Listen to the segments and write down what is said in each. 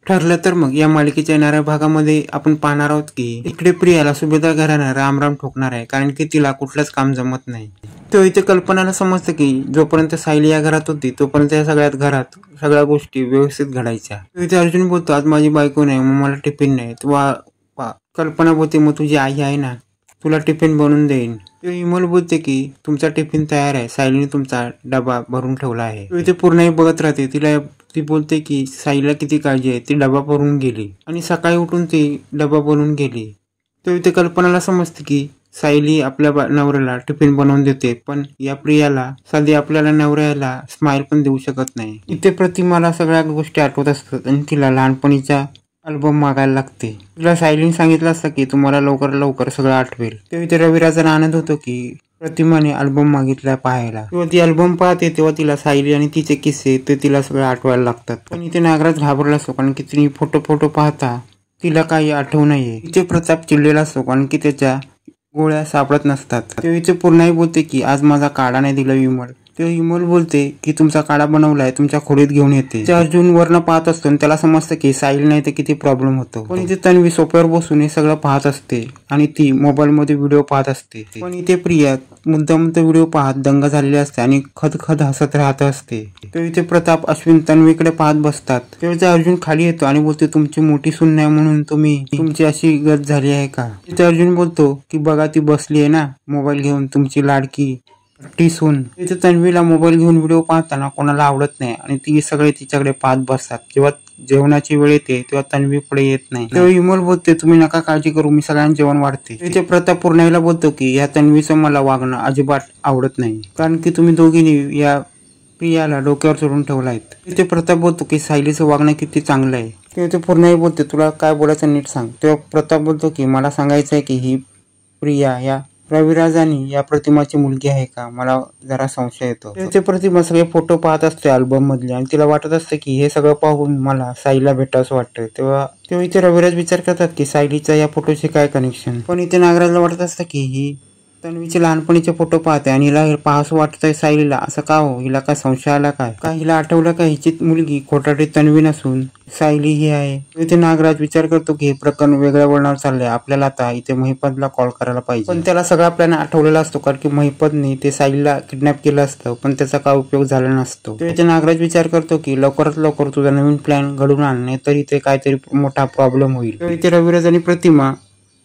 ठरलं तर मग या मालिकेच्या येणाऱ्या भागामध्ये आपण पाहणार आहोत की इकडे प्रियाला सुभेदार घराणं रामराम ठोकणार आहे, कारण की तिला कुठलंच काम जमत नाही. तो इथे कल्पनाला समजतं की जोपर्यंत सायली या घरात होती तोपर्यंत या घरात सगळ्या गोष्टी व्यवस्थित घडायच्या. तो इथे अर्जुन बोलतो, आज माझी बायको नाही मग मला टिफिन नाही. कल्पना बोलते, मग तुझी आई आहे ना, तुला टिफिन बनवून देईन. तो इमोल बोलते की तुमचा टिफिन तयार आहे, सायलीने तुमचा डबा भरून ठेवला आहे. तो इथे पूर्णही बघत राहते. ती बोलते की सायलीला किती काळजी आहे, ती डबा भरून गेली आणि सकाळी उठून ती डबा बनवून गेली. तो इथे कल्पनाला समजते की सायली आपल्या नवऱ्याला टिफिन बनवून देते, पण या प्रियाला साधी आपल्याला नवऱ्याला स्माइल पण देऊ शकत नाही. इथे प्रतिमाला सगळ्या गोष्टी आठवत असतात आणि तिला लहानपणीचा अल्बम मागायला लागते. तिला सायलीने सांगितलं असतं की तुम्हाला लवकर सगळं आठवेल. तेव्हा इथे रविराजाला आनंद होतो की प्रतिमाने अल्बम मागितला पाहायला. तेव्हा ती अल्बम पाहते तेव्हा तिला सायली आणि तिचे किस्से ते तिला सगळं आठवायला लागतात. पण इथे नागराज घाबरला असतो, कारण की तिने फोटो पाहता तिला काही आठवू नये. इथे प्रताप चिडलेला असतो, कारण की त्याच्या गोळ्या सापडत नसतात. तेव्हा इथे पूर्णाही बोलते की आज माझा काढा नाही दिला विमल. तेव्हा विमल बोलते की तुमचा काढा बनवलाय, तुमच्या खोलीत घेऊन येते. अर्जुन वरनं पाहत असतो आणि त्याला समजतं की सायली नाही तर किती प्रॉब्लेम होतो. पण इथे तन्वी सोफ्यावर बसून हे सगळं पाहत असते आणि ती मोबाईल मध्ये व्हिडिओ पाहत असते. पण इथे प्रिया मुद्दाम तो व्हिडिओ पाहत दंग झालेली असते आणि खद हसत राहत असते. तेव्हा इथे प्रताप अश्विन तन्वीकडे पाहत बसतात. तेव्हा अर्जुन खाली येतो आणि बोलते, तुमची मोठी सून नाही म्हणून तुमची अशी गत झाली आहे का. तिथे अर्जुन बोलतो की बघा ती बसली आहे ना मोबाईल घेऊन, तुमची लाडकी ती सून. तिथे तन्वीला मोबाईल घेऊन व्हिडिओ पाहताना कोणाला आवडत नाही आणि ती सगळे तिच्याकडे पाहत बसतात. जेव्हा जेवणाची वेळ येते तेव्हा तन्वी पुढे येत नाही. तेव्हा विमल बोलते, तुम्ही नका काळजी करू, मी सगळ्यांना जेवण वाढते. तिथे प्रताप पूर्णाईला बोलतो की या तन्वीचं मला वागणं अजिबात आवडत नाही, कारण की तुम्ही दोघींनी या प्रियाला डोक्यावर चढून ठेवला आहे. तिथे प्रताप बोलतो की सायलीचं वागणं किती चांगलं आहे. तेव्हा ते पूर्णाई बोलते, तुला काय बोलायचं नीट सांग. तेव्हा प्रताप बोलतो की मला सांगायचं आहे की ही प्रिया या रविराज आणि या प्रतिमाची मुलगी आहे का, मला जरा संशय येतो. ते प्रतिमा सगळे फोटो पाहत असते अल्बम मधले आणि तिला वाटत असते की हे सगळं पाहून मला सायलीला भेटावंसं वाटतं. तेव्हा इथे रविराज विचार करतात की सायलीचा या फोटोशी काय कनेक्शन. पण इथे नागराजला वाटत असतं की ही तन्वीचे लहानपणीचे फोटो पाहते आणि हिला पाहावंसं वाटतंय सायलीला. असं का हो, हिला काय संशय आला काय, हिला आठवलं का हिची मुलगी खोटाटी तन्वी नसून सायली ही आहे. इथे नागराज विचार करतो की हे प्रकरण वेगळ्या वळणावर चाललंय, आपल्याला आता इथे महिपतला कॉल करायला पाहिजे. पण त्याला सगळा प्लॅन आठवलेला असतो, कारण की महिपतने ते सायलीला किडनॅप केलं असतं, पण त्याचा काय उपयोग झाला नसतो. इथे नागराज विचार करतो की लवकरात लवकर तुझा नवीन प्लॅन घडून आणणे, तर इथे काहीतरी मोठा प्रॉब्लेम होईल. इथे रविराज आणि प्रतिमा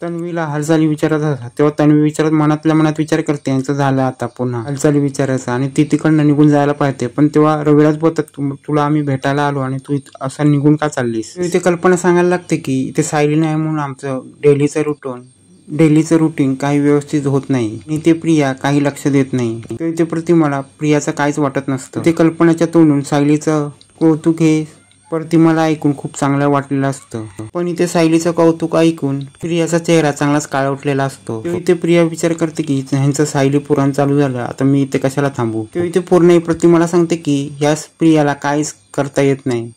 तन्वीला हालचाली विचारत असतात. तेव्हा तन्वी मनातल्या मनात विचार करते, यांचं झालं आता पुन्हा हालचाली विचारायचं आणि ती तिकडनं निघून जायला पाहिजे. पण तेव्हा रविराज बोलतात, तुला आम्ही भेटायला आलो आणि तू असं निघून का चाललीस. इथे कल्पना सांगायला लागते की इथे सायली नाही म्हणून आमचं डेलीचं रुटीन काही व्यवस्थित होत नाही आणि ते प्रिया काही लक्ष देत नाही. इथे प्रतिमाला प्रियाचं काहीच वाटत नसतं. ते कल्पनाच्या तोंडून सायलीचं कौतुक हे प्रतिमाला ऐकून खूप चांगलं वाटलेलं असतं. पण इथे सायलीचं कौतुक ऐकून प्रियाचा चेहरा चांगलाच काळवटलेला असतो. इथे प्रिया विचार करते की ह्यांचं सायली पुराण चालू झालं, आता मी इथे कशाला थांबू. इथे पूर्ण प्रतिमाला सांगते की या प्रियाला काहीच करता येत नाही,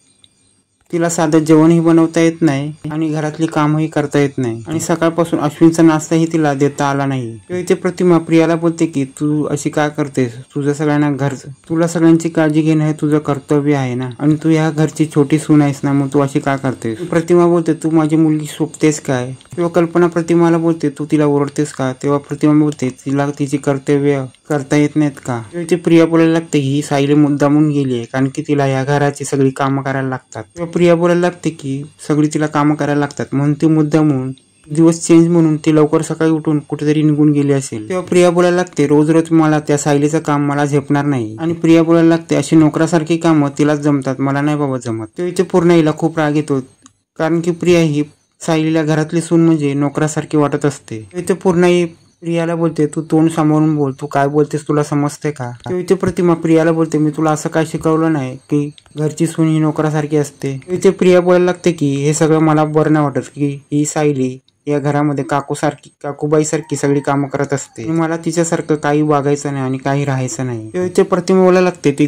तिला साधं जेवणही बनवता येत नाही आणि घरातली कामही करता येत नाही आणि सकाळपासून अश्विनचा नाश्ताही तिला देता आला नाही. इथे प्रतिमा प्रियाला बोलते की तू अशी काय करतेस, तुला सगळ्यांची काळजी घेणं हे तुझं कर्तव्य आहे ना, आणि तू या घरची छोटी सून आहेस ना, मग तू अशी काय करतेस. प्रतिमा बोलते, तू माझी मुलगी सोपतेस काय. तेव्हा कल्पना प्रतिमाला बोलते, तू तिला ओरडतेस का. तेव्हा प्रतिमा बोलते, तिला तिची कर्तव्य करता येत नाहीत का. इथे प्रिया बोलायला लागते, ही सायली मुद्दामून गेली आहे, कारण की तिला या घराची सगळी कामं करायला लागतात. प्रिया बोलायला लागते की सगळी तिला कामं करायला लागतात म्हणून ती मुद्दामून दिवस चेंज म्हणून ती लवकर सकाळी उठून कुठेतरी निघून गेली असेल. तेव्हा प्रिया बोलायला लागते, रोज मला त्या सायलीचं काम मला झेपणार नाही. आणि प्रिया बोलायला लागते, अशी नोकरासारखी कामं तिलाच जमतात, मला नाही बाबा जमत. तेव्हा इथे पूर्णाईला खूप राग येतो, कारण की प्रिया ही सायलीला घरातली सून म्हणजे नोकरासारखी वाटत असते. इथे पूर्णाई प्रियाला बोलते, तू तोंड सांभाळून बोल, तू काय बोलतेस तुला समजते का. इथे प्रतिमा प्रियाला बोलते, मी तुला असं काय शिकवलं नाही की घरची सून ही नोकरासारखी असते. इथे प्रिया बोलायला लागते की हे सगळं मला बरं नाही वाटत की ही सायली या घरामध्ये काकूबाईसारखी सगळी कामं करत असते, मला तिच्यासारखं काही वागायचं नाही आणि काही राहायचं नाही. इथे प्रतिमा बोलायला लागते, ती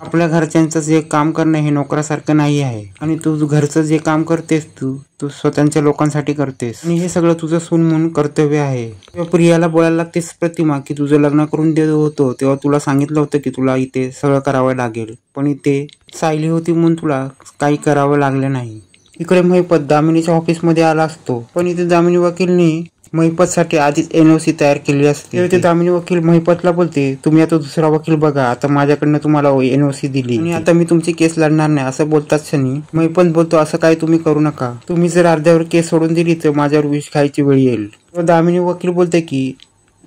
आपल्या घरच्यांचं जे काम करणं हे नोकरासारखं नाही आहे आणि तू घरचं जे काम करतेस तू स्वतःच्या लोकांसाठी करतेस आणि हे सगळं तुझं सून म्हणून कर्तव्य आहे. तेव्हा प्रियाला बोलायला लागतेस प्रतिमा की तुझं लग्न करून देत होतो तेव्हा तुला सांगितलं होतं की तुला इथे सगळं करावं लागेल, पण इथे सायली होती म्हणून तुला काही करावं लागलं नाही. इकडे महिपत दामिनीच्या ऑफिसमध्ये आला असतो, पण इथे दामिनी वकीलनी महिपतसाठी आधीच NOC तयार केली असते. इथे दामिनी वकील महिपतला बोलते, तुम्ही आता दुसरा वकील बघा, आता माझ्याकडनं तुम्हाला NOC दिली आणि आता मी तुमची केस लढणार नाही असं बोलताच क्षणी महिपत बोलतो, असं काय तुम्ही करू नका, तुम्ही जर अर्ध्यावर केस सोडून दिली तर माझ्यावर विष खायची वेळ येईल. दामिनी वकील बोलते की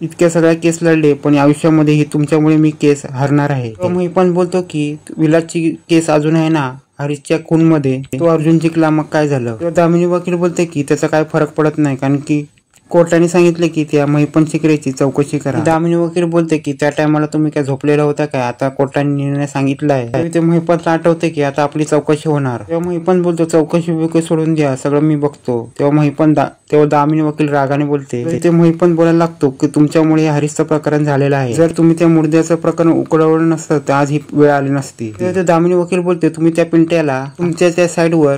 इतक्या सगळ्या केस लढले पण आयुष्यामध्ये ही तुमच्यामुळे मी केस हरणार आहे. महिपत बोलतो की विलासची केस अजून आहे ना, हरीशच्या खून मध्ये तो अर्जुन जिंकला, मग काय झालं. दामिनी वकील बोलते की त्याचा काय फरक पडत नाही, कारण की कोर्टाने सांगितले की त्या महिपत शिकरेची चौकशी करा. दामिनी वकील बोलते की त्या टायमाला तुम्ही काय झोपलेला होता काय, आता कोर्टाने निर्णय सांगितला आहे. ते महिपतला आठवते की आता आपली चौकशी होणार. तेव्हा महिपत बोलतो, चौकशी सोडून द्या, सगळं मी बघतो. तेव्हा दामिनी वकील रागाने बोलते. ते महिपत बोलायला लागतो की तुमच्यामुळे हरीशचं प्रकरण झालेलं आहे, जर तुम्ही त्या मुर्द्याचं प्रकरण उकडवलं नसतं तर आज ही वेळ आली नसती. तेव्हा दामिनी वकील बोलते, तुम्ही त्या पिंट्याला तुमच्या त्या साईडवर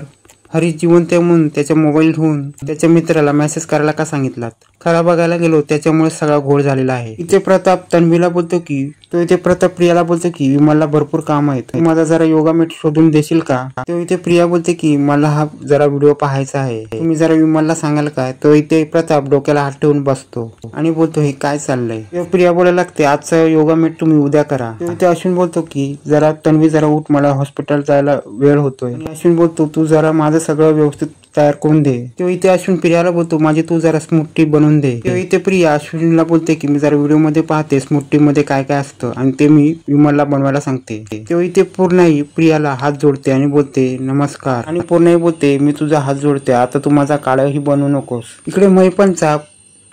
हरीश जिवंत म्हणून त्याच्या मोबाईल घेऊन त्याच्या मित्राला मेसेज करायला का सांगितलात. खरा बघायला गेलो त्याच्यामुळे सगळा घोळ झालेला आहे. इथे प्रताप तन्वीला बोलतो की इथे प्रताप प्रियाला बोलतो की विमलला भरपूर काम आहेत, माझा जरा योगा मॅट शोधून देशील का. तो इथे प्रिया बोलते की मला हा जरा व्हिडिओ पाहायचा आहे, तुम्ही जरा विमलला सांगाल का. तो इथे प्रताप डोक्याला हात ठेवून बसतो आणि बोलतो, हे काय चाललंय. प्रिया बोलायला लागते, आजचा योगा मॅट तुम्ही उद्या करा. इथे अश्विन बोलतो की जरा तन्वी जरा उठ, मला हॉस्पिटल जायला वेळ होतोय. अश्विन बोलतो, तू जरा माझं सगळं व्यवस्थित तयार करून दे. तेव्हा इथे अश्विन प्रियाला बोलतो, माझी तू जरा स्मूथी बनवून दे. तेव्हा इथे प्रिया अश्विनला बोलते की मी जरा व्हिडिओ मध्ये पाहते स्मूथी मध्ये काय काय असतं आणि ते मी विमलला बनवायला सांगते. तेव्हा इथे पूर्णाई प्रियाला हात जोडते आणि बोलते नमस्कार, आणि पूर्णाई बोलते, मी तुझा हात जोडते, आता तू माझा काळही बनवू नकोस. इकडे महिपतचा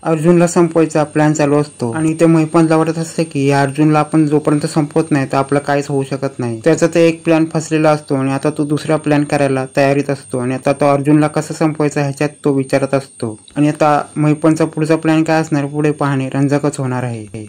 अर्जुनला संपवायचा प्लॅन चालू असतो आणि ते महिपतला वाटत असते की या अर्जुनला आपण जोपर्यंत संपवत नाही तर आपलं काहीच होऊ शकत नाही. त्याचा ते एक प्लॅन फसलेला असतो आणि आता तो दुसरा प्लॅन करायला तयारीत असतो आणि आता तो अर्जुनला कसं संपवायचा ह्याच्यात तो विचारत असतो. आणि आता महिपतचा पुढचा प्लॅन काय असणार पुढे पाहणे रंजकच होणार आहे.